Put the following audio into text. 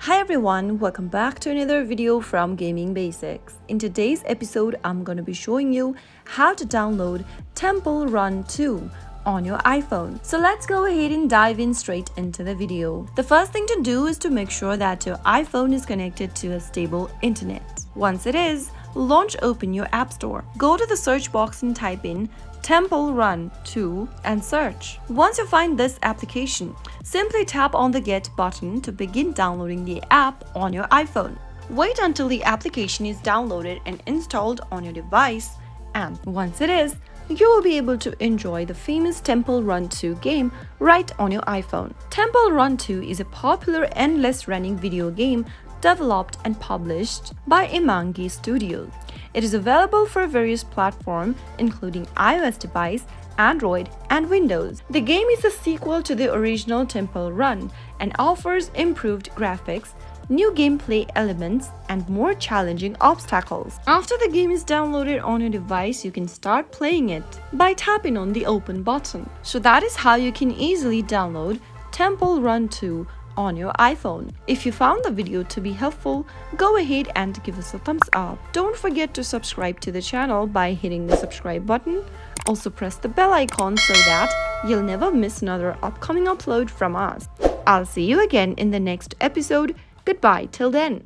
Hi everyone, welcome back to another video from Gaming Basics. In today's episode, I'm going to be showing you how to download Temple Run 2 on your iPhone. So let's go ahead and dive in straight into the video. The first thing to do is to make sure that your iPhone is connected to a stable internet. Once it is, open your App Store. Go to the search box and type in Temple Run 2 and search. Once you find this application, simply tap on the Get button to begin downloading the app on your iPhone. Wait until the application is downloaded and installed on your device, and once it is, you will be able to enjoy the famous Temple Run 2 game right on your iPhone. Temple Run 2 is a popular endless running video game developed and published by Imangi Studios. It is available for various platforms including iOS device, Android, and Windows. The game is a sequel to the original Temple Run and offers improved graphics, new gameplay elements, and more challenging obstacles. After the game is downloaded on your device, you can start playing it by tapping on the Open button. So that is how you can easily download Temple Run 2 on your iPhone. If you found the video to be helpful, go ahead and give us a thumbs up. Don't forget to subscribe to the channel by hitting the subscribe button. Also press the bell icon so that you'll never miss another upcoming upload from us. I'll see you again in the next episode. Goodbye till then.